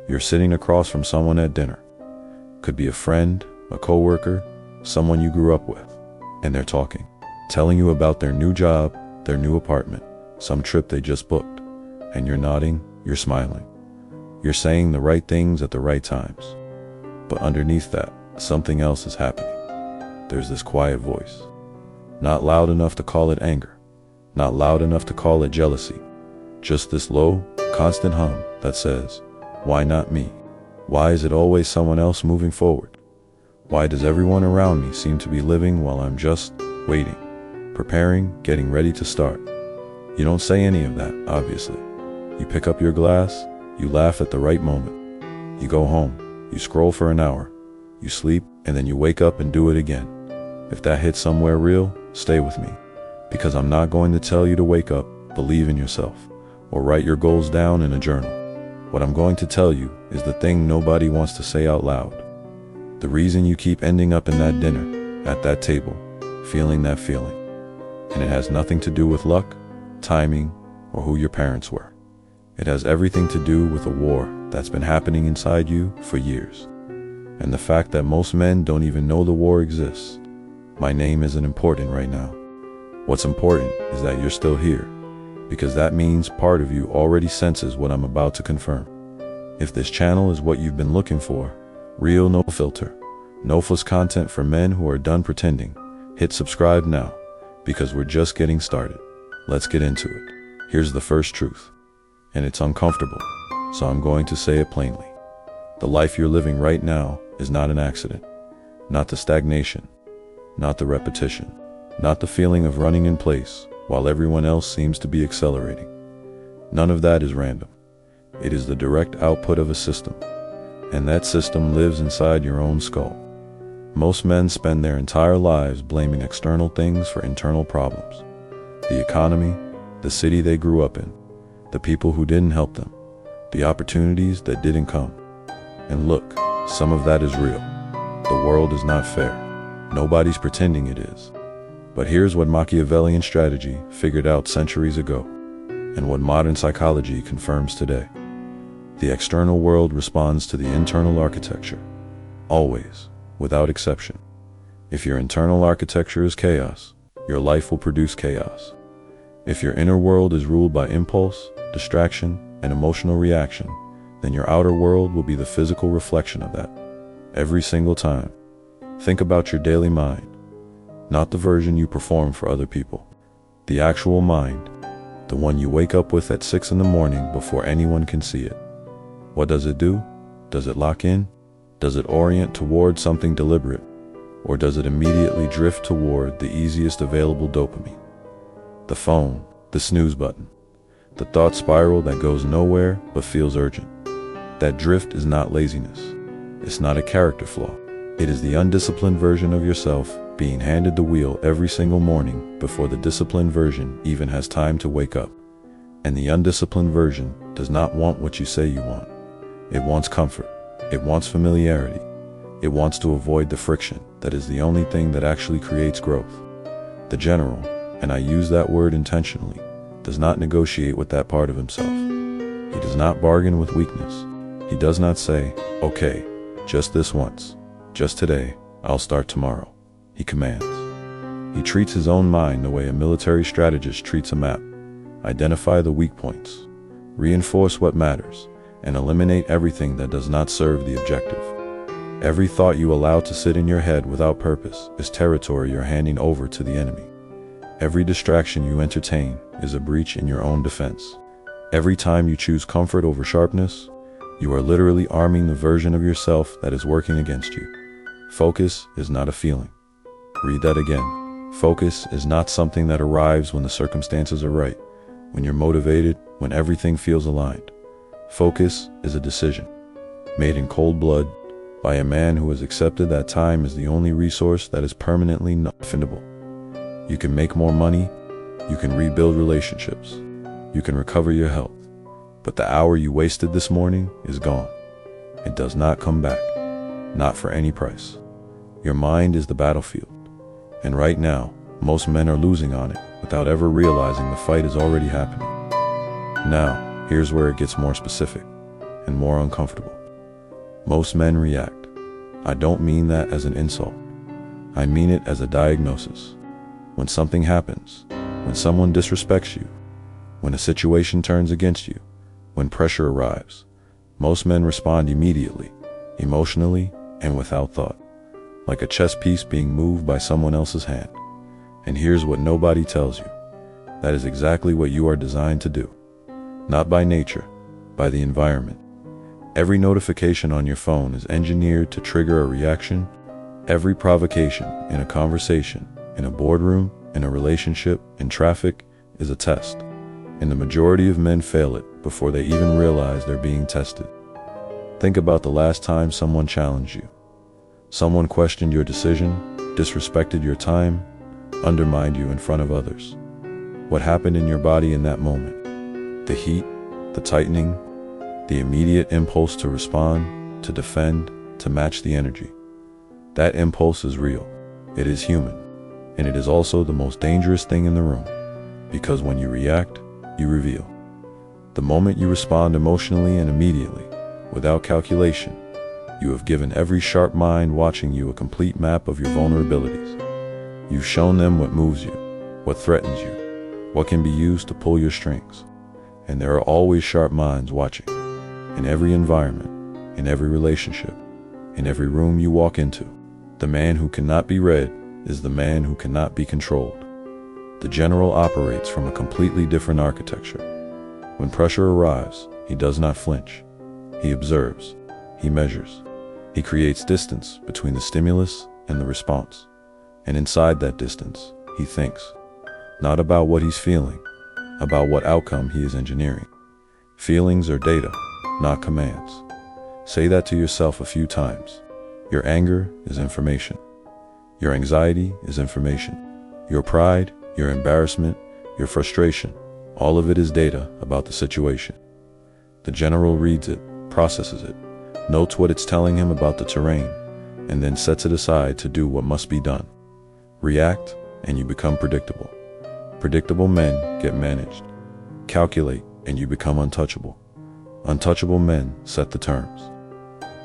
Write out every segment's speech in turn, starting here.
You're sitting across from someone at dinner. Could be a friend, a coworker, someone you grew up with. And they're talking, telling you about their new job, their new apartment, some trip they just booked. And you're nodding, you're smiling. You're saying the right things at the right times. But underneath that, something else is happening. There's this quiet voice. Not loud enough to call it anger. Not loud enough to call it jealousy. Just this low, constant hum that says, why not me? Why is it always someone else moving forward? Why does everyone around me seem to be living while I'm just waiting, preparing, getting ready to start? You don't say any of that, obviously. You pick up your glass, you laugh at the right moment. You go home, you scroll for an hour, you sleep, and then you wake up and do it again. If that hits somewhere real, stay with me. Because I'm not going to tell you to wake up, believe in yourself, or write your goals down in a journal. What I'm going to tell you is the thing nobody wants to say out loud. The reason you keep ending up in that dinner, at that table, feeling that feeling. And it has nothing to do with luck, timing, or who your parents were. It has everything to do with a war that's been happening inside you for years. And the fact that most men don't even know the war exists. My name isn't important right now. What's important is that you're still here, because that means part of you already senses what I'm about to confirm. If this channel is what you've been looking for, real, no filter, no fuss content for men who are done pretending, hit subscribe now, because we're just getting started. Let's get into it. Here's the first truth, and it's uncomfortable, so I'm going to say it plainly. The life you're living right now is not an accident, not the stagnation, not the repetition, not the feeling of running in place while everyone else seems to be accelerating. None of that is random. It is the direct output of a system, and that system lives inside your own skull. Most men spend their entire lives blaming external things for internal problems. The economy, the city they grew up in, the people who didn't help them, the opportunities that didn't come. And look, some of that is real. The world is not fair. Nobody's pretending it is. But here's what Machiavellian strategy figured out centuries ago, and what modern psychology confirms today. The external world responds to the internal architecture, always, without exception. If your internal architecture is chaos, your life will produce chaos. If your inner world is ruled by impulse, distraction, and emotional reaction, then your outer world will be the physical reflection of that. Every single time. Think about your daily mind. Not the version you perform for other people. The actual mind. The one you wake up with at 6 in the morning before anyone can see it. What does it do? Does it lock in? Does it orient toward something deliberate? Or does it immediately drift toward the easiest available dopamine? The phone, the snooze button. The thought spiral that goes nowhere but feels urgent. That drift is not laziness. It's not a character flaw. It is the undisciplined version of yourself being handed the wheel every single morning before the disciplined version even has time to wake up. And the undisciplined version does not want what you say you want. It wants comfort. It wants familiarity. It wants to avoid the friction that is the only thing that actually creates growth. The general, and I use that word intentionally, does not negotiate with that part of himself. He does not bargain with weakness. He does not say, okay, just this once, just today, I'll start tomorrow. He commands. He treats his own mind the way a military strategist treats a map. Identify the weak points, reinforce what matters, and eliminate everything that does not serve the objective. Every thought you allow to sit in your head without purpose is territory you're handing over to the enemy. Every distraction you entertain is a breach in your own defense. Every time you choose comfort over sharpness, you are literally arming the version of yourself that is working against you. Focus is not a feeling. Read that again. Focus is not something that arrives when the circumstances are right, when you're motivated, when everything feels aligned. Focus is a decision, made in cold blood, by a man who has accepted that time is the only resource that is permanently non-refundable. You can make more money, you can rebuild relationships, you can recover your health, but the hour you wasted this morning is gone. It does not come back, not for any price. Your mind is the battlefield, and right now, most men are losing on it without ever realizing the fight is already happening. Now, here's where it gets more specific. and more uncomfortable. Most men react. I don't mean that as an insult. I mean it as a diagnosis. When something happens, when someone disrespects you, when a situation turns against you, when pressure arrives, most men respond immediately, emotionally, and without thought, like a chess piece being moved by someone else's hand. And here's what nobody tells you. That is exactly what you are designed to do. Not by nature, by the environment. Every notification on your phone is engineered to trigger a reaction. Every provocation in a conversation, in a boardroom, in a relationship, in traffic, is a test. And the majority of men fail it before they even realize they're being tested. Think about the last time someone challenged you. Someone questioned your decision, disrespected your time, undermined you in front of others. What happened in your body in that moment? The heat, the tightening, the immediate impulse to respond, to defend, to match the energy. That impulse is real. It is human. And it is also the most dangerous thing in the room. Because when you react, you reveal. The moment you respond emotionally and immediately, without calculation, you have given every sharp mind watching you a complete map of your vulnerabilities. You've shown them what moves you, what threatens you, what can be used to pull your strings. And there are always sharp minds watching. In every environment, in every relationship, in every room you walk into. The man who cannot be read is the man who cannot be controlled. The general operates from a completely different architecture. When pressure arrives, he does not flinch. He observes. He measures. He creates distance between the stimulus and the response. And inside that distance, he thinks. Not about what he's feeling, about what outcome he is engineering. Feelings are data, not commands. Say that to yourself a few times. Your anger is information. Your anxiety is information. Your pride, your embarrassment, your frustration, all of it is data about the situation. The general reads it, processes it, notes what it's telling him about the terrain, and then sets it aside to do what must be done. React, and you become predictable. Predictable men get managed. Calculate, and you become untouchable. Untouchable men set the terms.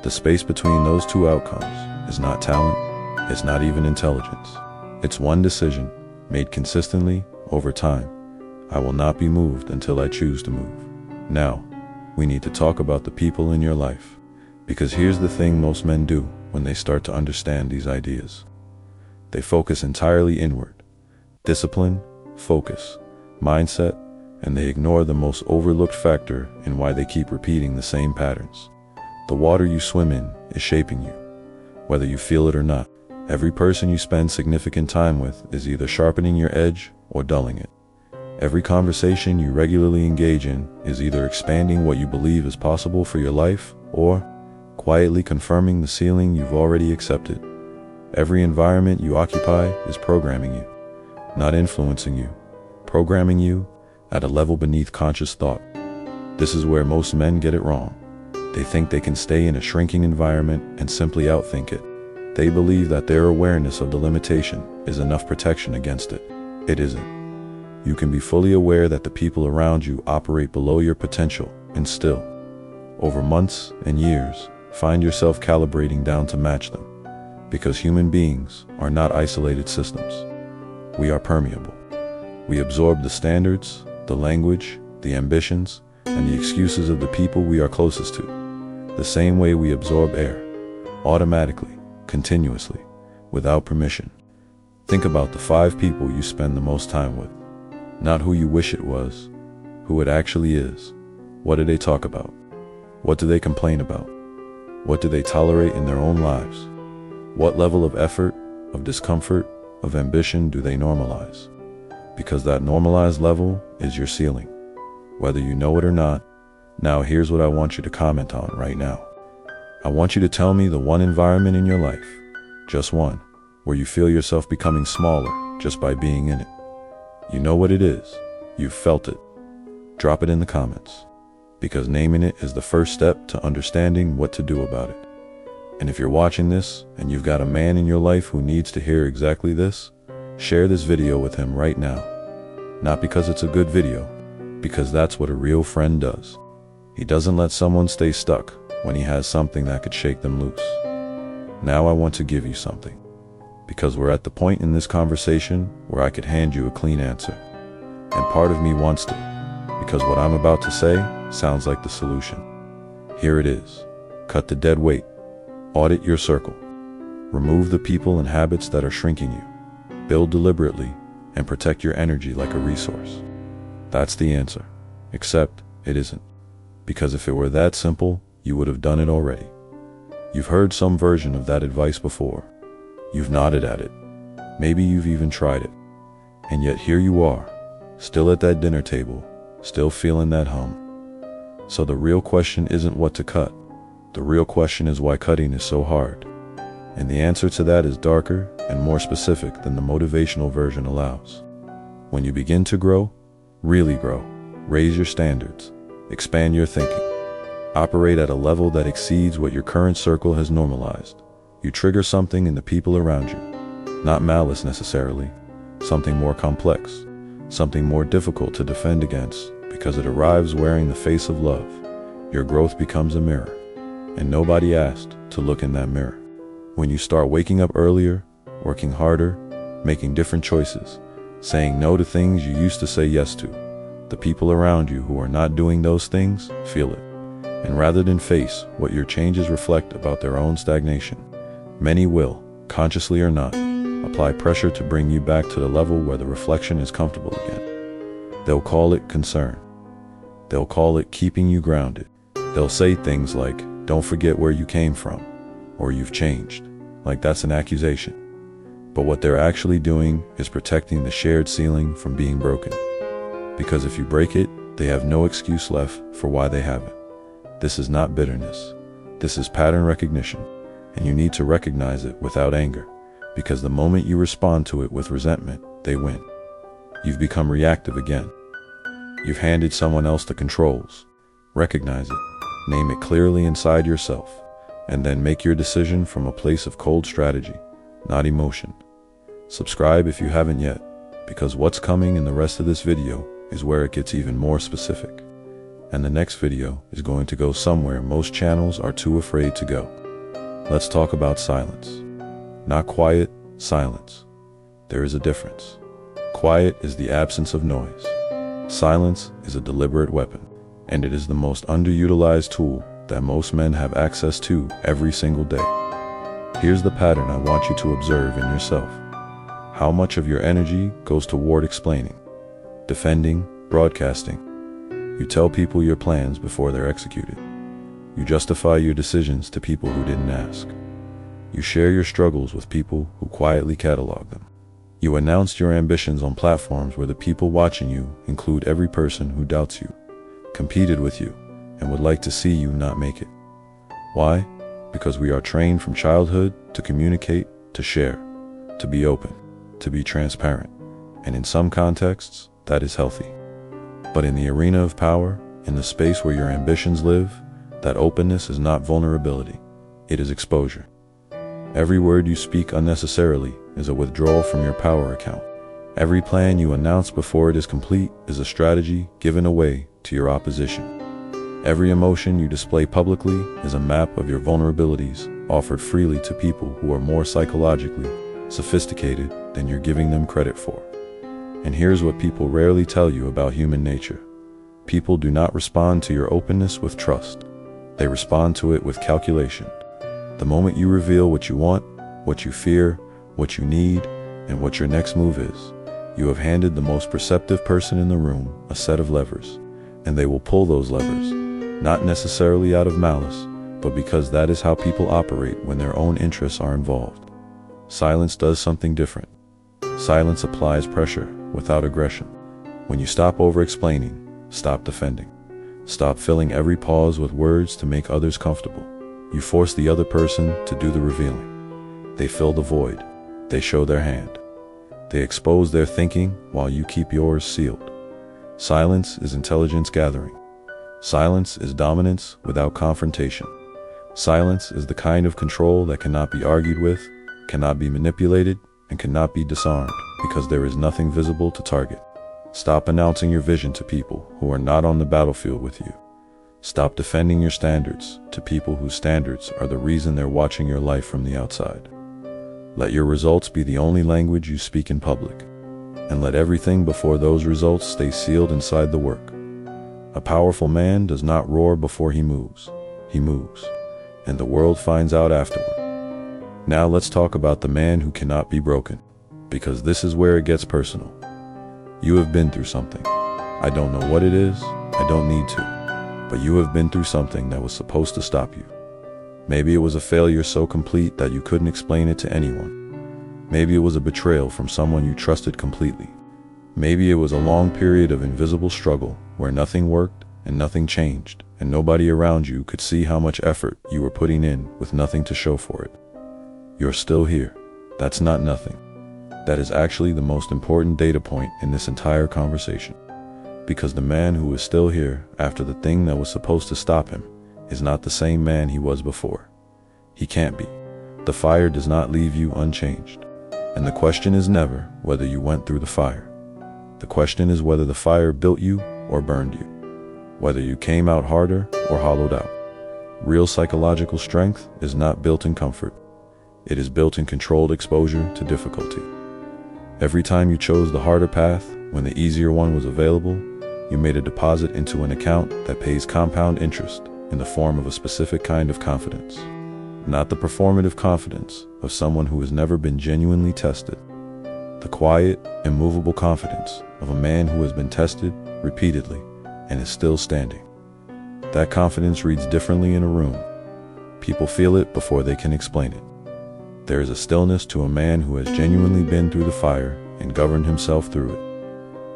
The space between those two outcomes is not talent, it's not even intelligence. It's one decision, made consistently, over time. I will not be moved until I choose to move. Now, we need to talk about the people in your life, because here's the thing most men do when they start to understand these ideas. They focus entirely inward. Discipline, focus, mindset, and they ignore the most overlooked factor in why they keep repeating the same patterns. The water you swim in is shaping you, whether you feel it or not. Every person you spend significant time with is either sharpening your edge or dulling it. Every conversation you regularly engage in is either expanding what you believe is possible for your life or quietly confirming the ceiling you've already accepted. Every environment you occupy is programming you, not influencing you, programming you at a level beneath conscious thought. This is where most men get it wrong. They think they can stay in a shrinking environment and simply outthink it. They believe that their awareness of the limitation is enough protection against it. It isn't. You can be fully aware that the people around you operate below your potential and still, over months and years, find yourself calibrating down to match them. Because human beings are not isolated systems. We are permeable. We absorb the standards, the language, the ambitions, and the excuses of the people we are closest to, the same way we absorb air, automatically, continuously, without permission. Think about the 5 people you spend the most time with. Not who you wish it was, who it actually is. What do they talk about? What do they complain about? What do they tolerate in their own lives? What level of effort, of discomfort, of ambition do they normalize? Because that normalized level is your ceiling, whether you know it or not. Now here's what I want you to comment on right now. I want you to tell me the one environment in your life, just one, where you feel yourself becoming smaller just by being in it. You know what it is. You've felt it. Drop it in the comments, because naming it is the first step to understanding what to do about it. And if you're watching this and you've got a man in your life who needs to hear exactly this, share this video with him right now. Not because it's a good video, because that's what a real friend does. He doesn't let someone stay stuck when he has something that could shake them loose. Now I want to give you something, because we're at the point in this conversation where I could hand you a clean answer. And part of me wants to, because what I'm about to say sounds like the solution. Here it is. Cut the dead weight. Audit your circle. Remove the people and habits that are shrinking you. Build deliberately and protect your energy like a resource. That's the answer. Except it isn't. Because if it were that simple, you would have done it already. You've heard some version of that advice before. You've nodded at it. Maybe you've even tried it. And yet here you are, still at that dinner table, still feeling that hum. So the real question isn't what to cut. The real question is why cutting is so hard. And the answer to that is darker and more specific than the motivational version allows. When you begin to grow, really grow, raise your standards, expand your thinking, operate at a level that exceeds what your current circle has normalized, you trigger something in the people around you. Not malice necessarily, something more complex, something more difficult to defend against, because it arrives wearing the face of love. Your growth becomes a mirror, and nobody asked to look in that mirror. When you start waking up earlier, working harder, making different choices, saying no to things you used to say yes to, the people around you who are not doing those things feel it. And rather than face what your changes reflect about their own stagnation, many will, consciously or not, apply pressure to bring you back to the level where the reflection is comfortable again. They'll call it concern. They'll call it keeping you grounded. They'll say things like, "Don't forget where you came from," or "You've changed," like that's an accusation. But what they're actually doing is protecting the shared ceiling from being broken. Because if you break it, they have no excuse left for why they haven't. This is not bitterness. This is pattern recognition, and you need to recognize it without anger, because the moment you respond to it with resentment, they win. You've become reactive again. You've handed someone else the controls. Recognize it, name it clearly inside yourself, and then make your decision from a place of cold strategy, not emotion. Subscribe if you haven't yet, because what's coming in the rest of this video is where it gets even more specific. And the next video is going to go somewhere most channels are too afraid to go. Let's talk about silence. Not quiet, silence. There is a difference. Quiet is the absence of noise. Silence is a deliberate weapon, and it is the most underutilized tool that most men have access to every single day. Here's the pattern I want you to observe in yourself. How much of your energy goes toward explaining, defending, broadcasting? You tell people your plans before they're executed. You justify your decisions to people who didn't ask. You share your struggles with people who quietly catalog them. You announce your ambitions on platforms where the people watching you include every person who doubts you, competed with you, and would like to see you not make it. Why? Because we are trained from childhood to communicate, to share, to be open, to be transparent, and in some contexts, that is healthy. But in the arena of power, in the space where your ambitions live, that openness is not vulnerability, it is exposure. Every word you speak unnecessarily is a withdrawal from your power account. Every plan you announce before it is complete is a strategy given away to your opposition. Every emotion you display publicly is a map of your vulnerabilities offered freely to people who are more psychologically sophisticated than you're giving them credit for. And here's what people rarely tell you about human nature. People do not respond to your openness with trust. They respond to it with calculation. The moment you reveal what you want, what you fear, what you need, and what your next move is, you have handed the most perceptive person in the room a set of levers, and they will pull those levers, not necessarily out of malice, but because that is how people operate when their own interests are involved. Silence does something different. Silence applies pressure without aggression. When you stop over-explaining, stop defending, stop filling every pause with words to make others comfortable, you force the other person to do the revealing. They fill the void. They show their hand. They expose their thinking while you keep yours sealed. Silence is intelligence gathering. Silence is dominance without confrontation. Silence is the kind of control that cannot be argued with, cannot be manipulated, and cannot be disarmed because there is nothing visible to target. Stop announcing your vision to people who are not on the battlefield with you. Stop defending your standards to people whose standards are the reason they're watching your life from the outside. Let your results be the only language you speak in public, and let everything before those results stay sealed inside the work. A powerful man does not roar before he moves, and the world finds out afterward. Now let's talk about the man who cannot be broken, because this is where it gets personal. You have been through something. I don't know what it is, I don't need to. But you have been through something that was supposed to stop you. Maybe it was a failure so complete that you couldn't explain it to anyone. Maybe it was a betrayal from someone you trusted completely. Maybe it was a long period of invisible struggle where nothing worked and nothing changed, and nobody around you could see how much effort you were putting in with nothing to show for it. You're still here. That's not nothing. That is actually the most important data point in this entire conversation. Because the man who is still here after the thing that was supposed to stop him is not the same man he was before. He can't be. The fire does not leave you unchanged. And the question is never whether you went through the fire. The question is whether the fire built you or burned you. Whether you came out harder or hollowed out. Real psychological strength is not built in comfort. It is built in controlled exposure to difficulty. Every time you chose the harder path when the easier one was available, you made a deposit into an account that pays compound interest in the form of a specific kind of confidence. Not the performative confidence of someone who has never been genuinely tested. The quiet, immovable confidence of a man who has been tested repeatedly and is still standing. That confidence reads differently in a room. People feel it before they can explain it. There is a stillness to a man who has genuinely been through the fire and governed himself through it.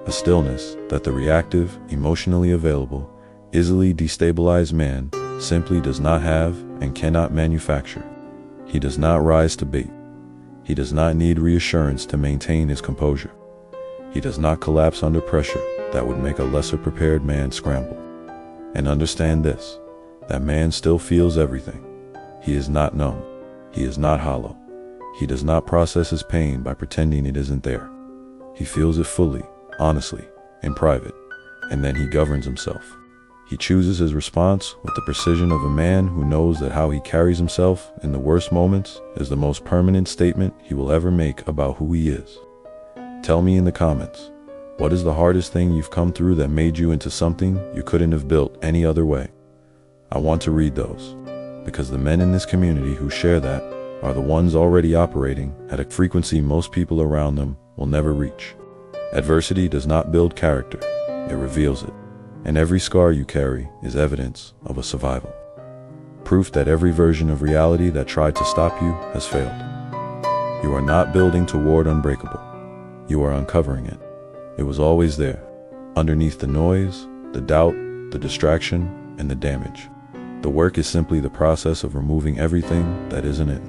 A stillness that the reactive, emotionally available, easily destabilized man simply does not have and cannot manufacture. He does not rise to bait. He does not need reassurance to maintain his composure. He does not collapse under pressure that would make a lesser prepared man scramble. And understand this, that man still feels everything. He is not numb. He is not hollow. He does not process his pain by pretending it isn't there. He feels it fully, honestly, in private, and then he governs himself. He chooses his response with the precision of a man who knows that how he carries himself in the worst moments is the most permanent statement he will ever make about who he is. Tell me in the comments, what is the hardest thing you've come through that made you into something you couldn't have built any other way? I want to read those, because the men in this community who share that are the ones already operating at a frequency most people around them will never reach. Adversity does not build character, it reveals it. And every scar you carry is evidence of a survival. Proof that every version of reality that tried to stop you has failed. You are not building toward unbreakable. You are uncovering it. It was always there, underneath the noise, the doubt, the distraction, and the damage. The work is simply the process of removing everything that isn't it.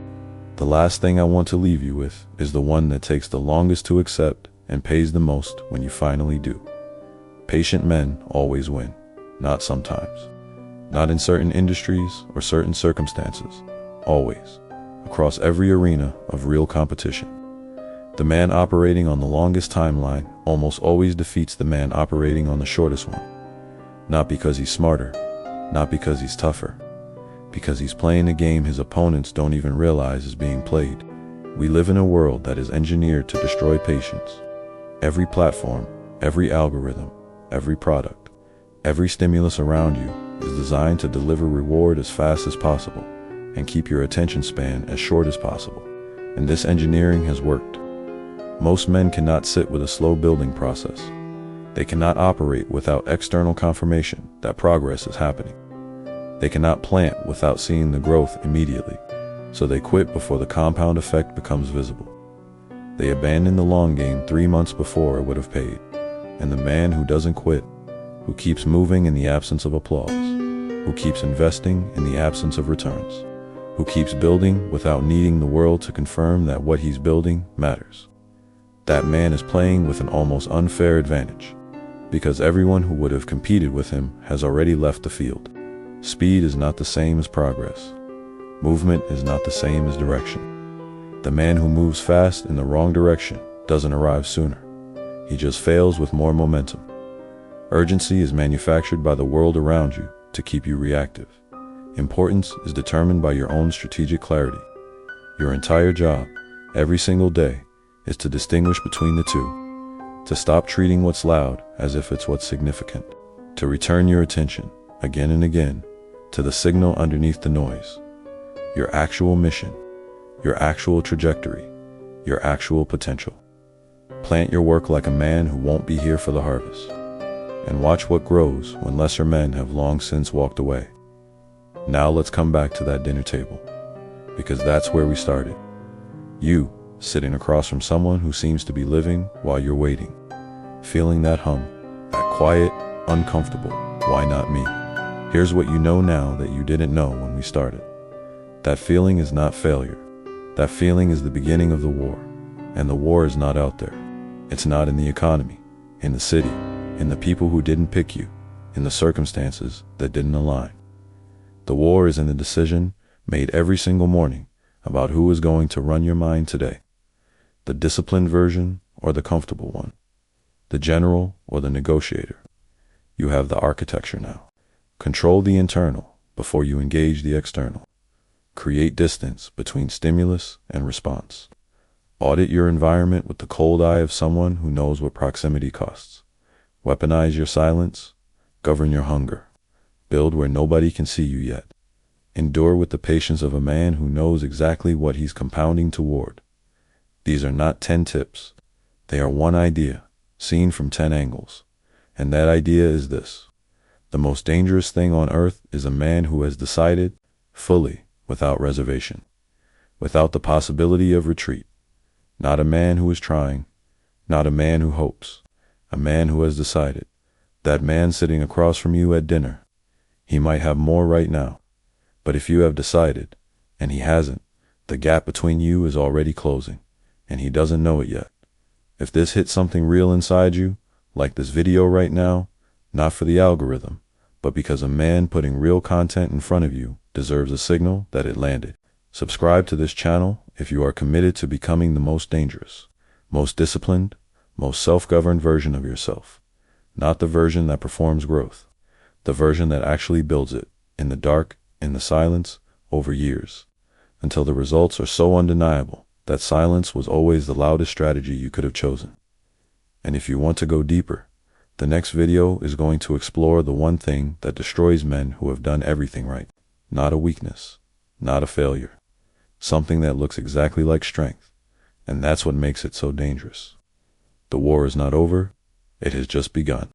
The last thing I want to leave you with is the one that takes the longest to accept and pays the most when you finally do. Patient men always win, not sometimes. Not in certain industries or certain circumstances, always, across every arena of real competition. The man operating on the longest timeline almost always defeats the man operating on the shortest one. Not because he's smarter, not because he's tougher, because he's playing a game his opponents don't even realize is being played. We live in a world that is engineered to destroy patience. Every platform, every algorithm, every product, every stimulus around you is designed to deliver reward as fast as possible and keep your attention span as short as possible. And this engineering has worked. Most men cannot sit with a slow building process. They cannot operate without external confirmation that progress is happening. They cannot plant without seeing the growth immediately, so they quit before the compound effect becomes visible. They abandon the long game 3 months before it would have paid. And the man who doesn't quit, who keeps moving in the absence of applause, who keeps investing in the absence of returns, who keeps building without needing the world to confirm that what he's building matters. That man is playing with an almost unfair advantage, because everyone who would have competed with him has already left the field. Speed is not the same as progress. Movement is not the same as direction. The man who moves fast in the wrong direction doesn't arrive sooner. He just fails with more momentum. Urgency is manufactured by the world around you to keep you reactive. Importance is determined by your own strategic clarity. Your entire job, every single day, is to distinguish between the two, to stop treating what's loud as if it's what's significant, to return your attention, again and again, to the signal underneath the noise, your actual mission, your actual trajectory, your actual potential. Plant your work like a man who won't be here for the harvest, and watch what grows when lesser men have long since walked away. Now let's come back to that dinner table, because that's where we started. You, sitting across from someone who seems to be living while you're waiting, feeling that hum, that quiet, uncomfortable, why not me? Here's what you know now that you didn't know when we started. That feeling is not failure. That feeling is the beginning of the war, and the war is not out there. It's not in the economy, in the city, in the people who didn't pick you, in the circumstances that didn't align. The war is in the decision made every single morning about who is going to run your mind today. The disciplined version or the comfortable one. The general or the negotiator. You have the architecture now. Control the internal before you engage the external. Create distance between stimulus and response. Audit your environment with the cold eye of someone who knows what proximity costs. Weaponize your silence. Govern your hunger. Build where nobody can see you yet. Endure with the patience of a man who knows exactly what he's compounding toward. These are not 10 tips. They are one idea, seen from 10 angles. And that idea is this. The most dangerous thing on earth is a man who has decided, fully, without reservation, without the possibility of retreat. Not a man who is trying, not a man who hopes, a man who has decided. That man sitting across from you at dinner, he might have more right now, but if you have decided, and he hasn't, the gap between you is already closing, and he doesn't know it yet. If this hits something real inside you, like this video right now, not for the algorithm, but because a man putting real content in front of you deserves a signal that it landed. Subscribe to this channel if you are committed to becoming the most dangerous, most disciplined, most self-governed version of yourself. Not the version that performs growth, the version that actually builds it, in the dark, in the silence, over years, until the results are so undeniable that silence was always the loudest strategy you could have chosen. And if you want to go deeper, the next video is going to explore the one thing that destroys men who have done everything right. Not a weakness, not a failure, something that looks exactly like strength, and that's what makes it so dangerous. The war is not over, it has just begun.